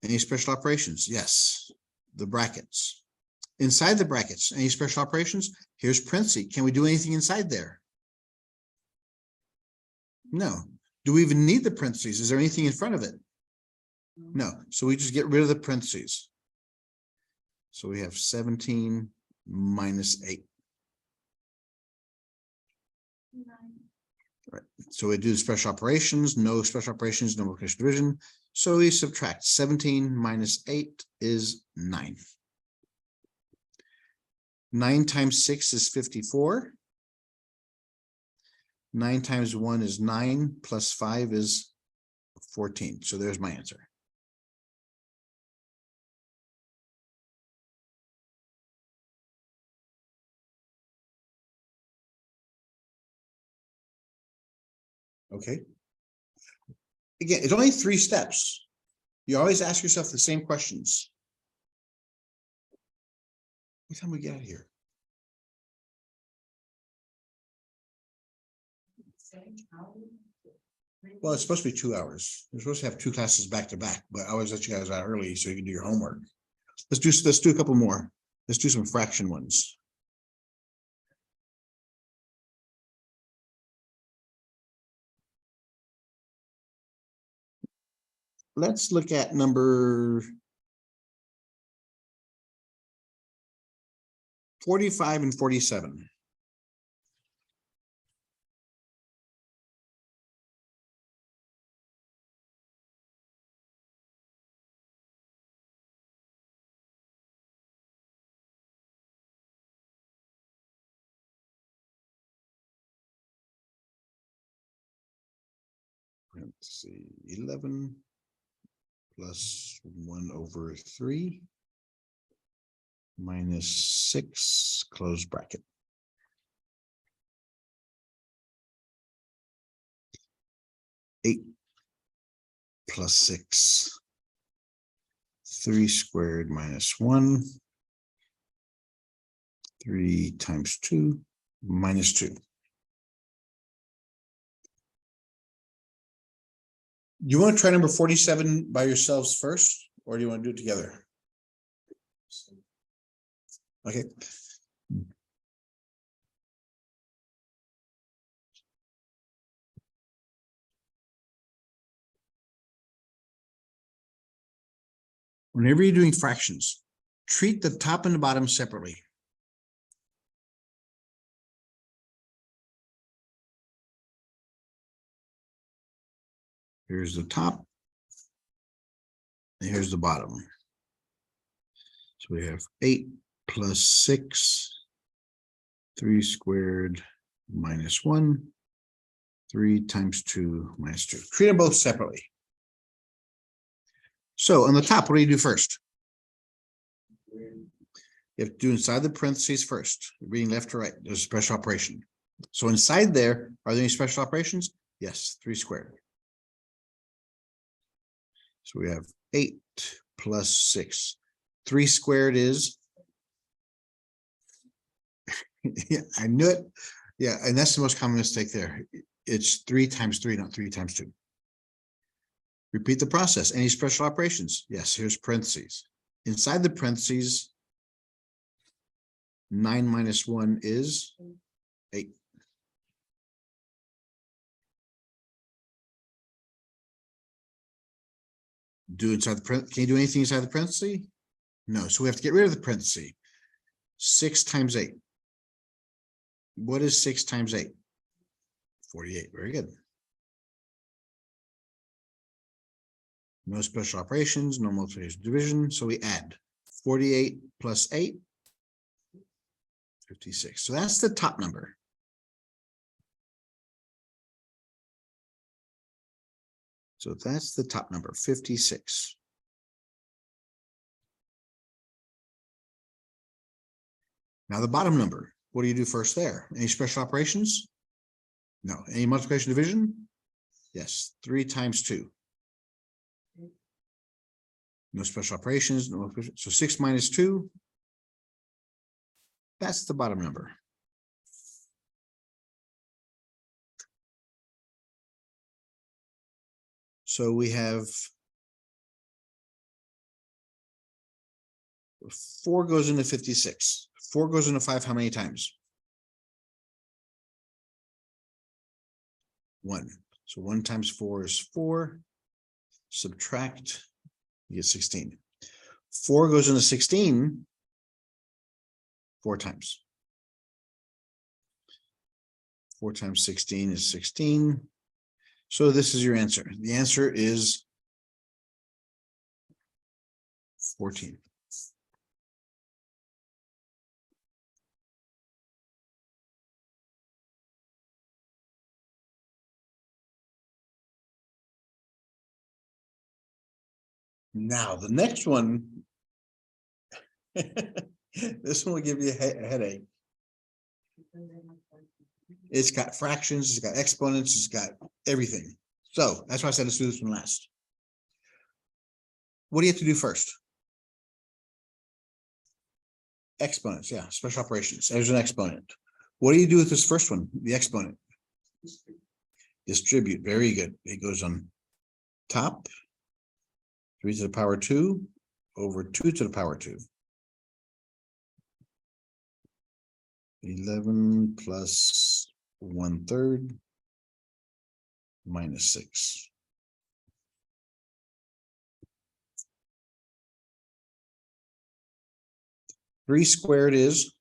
Any special operations? Yes. The brackets. Inside the brackets, any special operations? Here's parentheses. Can we do anything inside there? No. Do we even need the parentheses? Is there anything in front of it? No. So we just get rid of the parentheses. So we have 17 minus 8. Right. So we do special operations, no special operations, no multiplication division. So we subtract 17 minus 8 is 9. 9 times 6 is 54. 9 times 1 is 9, plus 5 is 14. So there's my answer. Okay. Again, it's only 3 steps. You always ask yourself the same questions. What time we get out of here? Well, it's supposed to be 2 hours. We're supposed to have 2 classes back to back, but I always let you guys out early so you can do your homework. Let's do a couple more. Let's do some fraction ones. let's look at number 45 and 47. Let's see, 11 plus 1/3 minus 6, close bracket. Eight plus 6, 3 squared minus 1, 3 times 2 minus 2. You want to try number 47 by yourselves first, or do you want to do it together? Okay. Whenever you're doing fractions, treat the top and the bottom separately. Here's the top, and here's the bottom. So we have 8 plus 6, 3 squared minus 1, 3 times 2 minus 2. Treat them both separately. So on the top, what do you do first? You have to do inside the parentheses first, reading left to right. There's a special operation. So inside there, are there any special operations? Yes, 3 squared. So we have 8 plus 6. 3 squared is, yeah, I knew it. Yeah, and that's the most common mistake there. It's 3 times 3, not 3 times 2. Repeat the process. Any special operations? Yes, here's parentheses. Inside the parentheses, 9 minus 1 is 8. Do inside the parentheses. Can you do anything inside the parentheses? No, so we have to get rid of the parentheses. 6 times 8. What is 6 times 8? 48. Very good. No special operations, no multiplication division. So we add 48 plus 8, 56. So that's the top number. So that's the top number, 56. Now the bottom number, what do you do first there? Any special operations? No. Any multiplication division? Yes, 3 times 2. No special operations, no. So 6 minus 2. That's the bottom number. So we have 4 goes into 56. 4 goes into 5 how many times? 1. So 1 times 4 is 4. Subtract, you get 16. 4 goes into 16 4 times. 4 times 16 is 16. So this is your answer. The answer is 14. Now, the next one, this one will give you a headache. It's got fractions, it's got exponents, it's got everything. So that's why I said let's do this one last. What do you have to do first? Exponents, yeah, special operations. There's an exponent. What do you do with this first one, the exponent? Distribute, very good. It goes on top. 3 to the power 2 over 2 to the power 2. 11 plus 1/3 minus 6. 3 squared is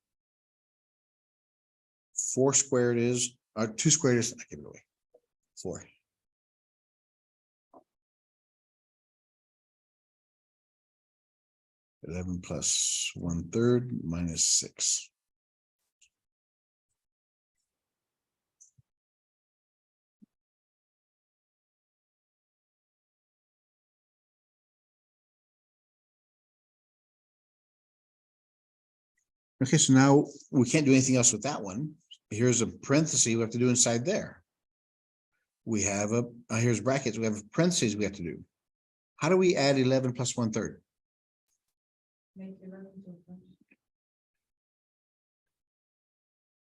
4 squared is 2 squared is, I give it away. 4. (11 plus 1/3 minus 6). Okay, so now we can't do anything else with that one. Here's a parenthesis we have to do inside there. We have a, here's brackets, we have parentheses we have to do. How do we add 11 plus 1/3? Make 11 to a bunch.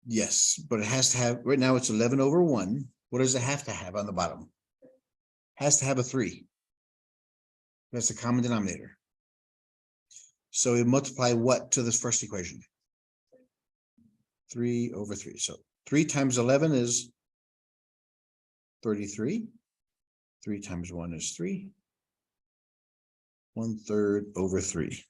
Yes, but it has to have, right now it's 11 over 1. What does it have to have on the bottom? Has to have a 3. That's the common denominator. So we multiply what to this first equation? 3 over 3. So 3 times 11 is 33. 3 times 1 is 3. 1/3 over 3.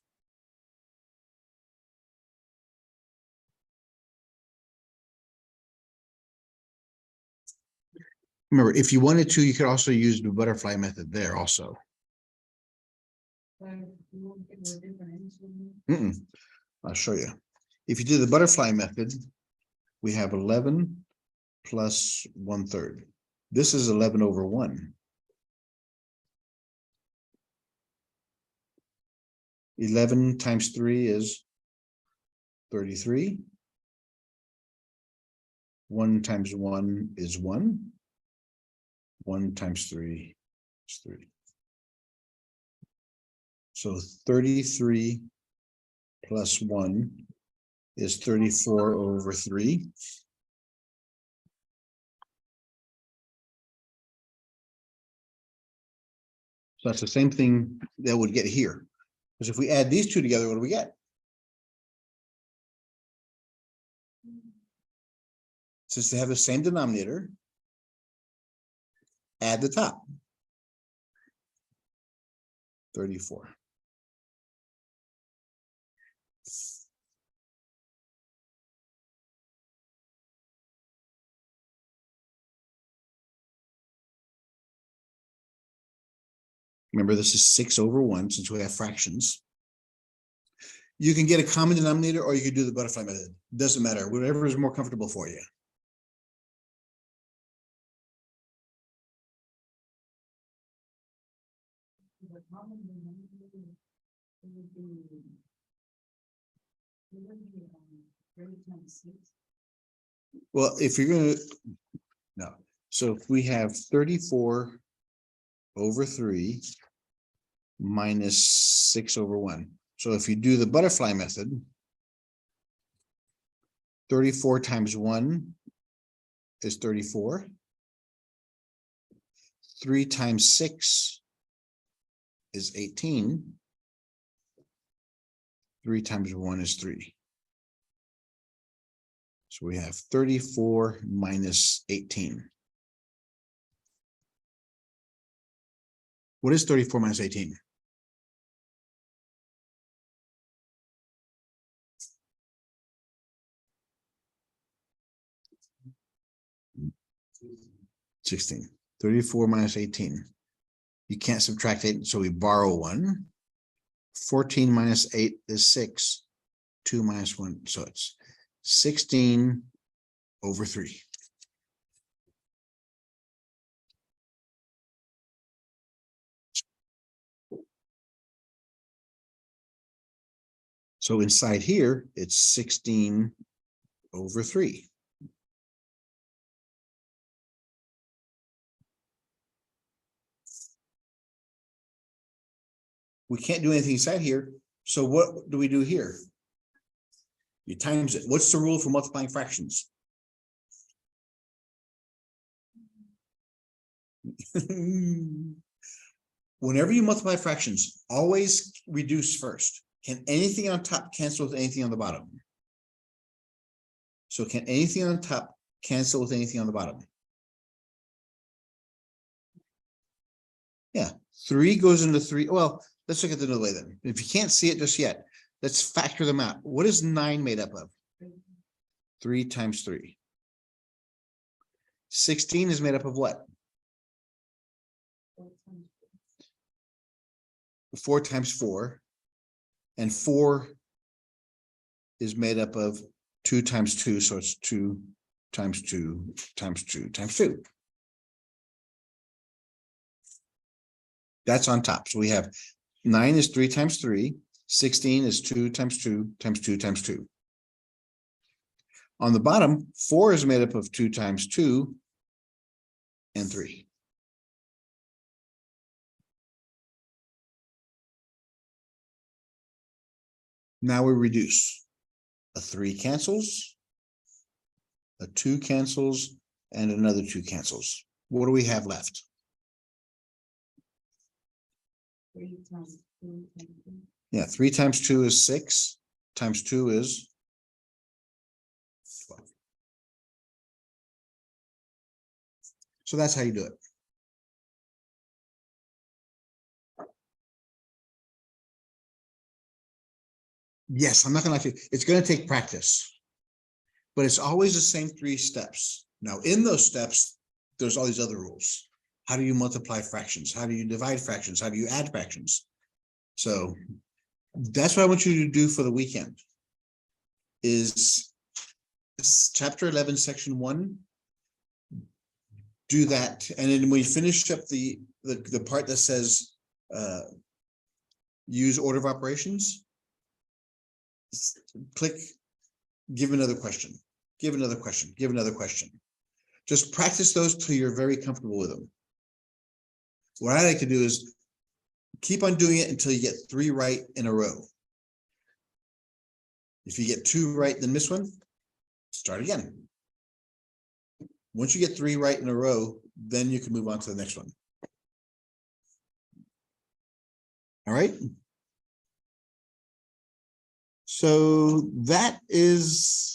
Remember, if you wanted to, you could also use the butterfly method there also. You won't give a different answer. I'll show you. If you do the butterfly method, we have 11 plus 1/3. This is 11 over 1. 11 times 3 is 33. 1 times 1 is 1. 1 times 3 is 3. So 33 plus 1 is 34 over 3. So that's the same thing that would get here. Because if we add these two together, what do we get? Since they have the same denominator, add the top. 34. Remember, this is 6 over 1 since we have fractions. You can get a common denominator or you can do the butterfly method. Doesn't matter, whatever is more comfortable for you. The common denominator would be 30 times 6. Well, if you're going to, no. So if we have 34 over 3 minus 6 over 1. So if you do the butterfly method, 34 times 1 is 34. 3 times 6 is 18. 3 times 1 is 3. So we have 34 minus 18. What is 34 minus 18? $16. 34 minus 18. You can't subtract 8, so we borrow 1. 14 minus 8 is 6. 2 minus 1, so it's 16 over 3. So inside here, it's 16 over 3. We can't do anything inside here. So what do we do here? You times it. What's the rule for multiplying fractions? Whenever you multiply fractions, always reduce first. Can anything on top cancel with anything on the bottom? So can anything on top cancel with anything on the bottom? Yeah, 3 goes into 3. Well, let's look at it another way then. If you can't see it just yet, Let's factor them out. What is 9 made up of? 3 times 3. 16 is made up of what? 4 times 4. And 4 is made up of 2 times 2. So it's 2 times 2 times 2 times 2. That's on top. So we have 9 is 3 times 3. 16 is 2 times 2 times 2 times 2. On the bottom, 4 is made up of 2 times 2 and 3. Now we reduce. A 3 cancels, a 2 cancels, and another 2 cancels. What do we have left? 3 times 2 times 2. Yeah, 3 times 2 is 6, times 2 is 12. So that's how you do it. Yes, I'm not gonna lie to you. It's gonna take practice, but it's always the same 3 steps. Now, in those steps, there's all these other rules. How do you multiply fractions? How do you divide fractions? How do you add fractions? So that's what I want you to do for the weekend. Is chapter 11, section 1. Do that, and then we finish up the part that says use order of operations. Click, give another question, give another question, give another question. Just practice those till you're very comfortable with them. What I like to do is keep on doing it until you get 3 right in a row. If you get 2 right, then miss one, start again. Once you get 3 right in a row, then you can move on to the next one. All right. So that is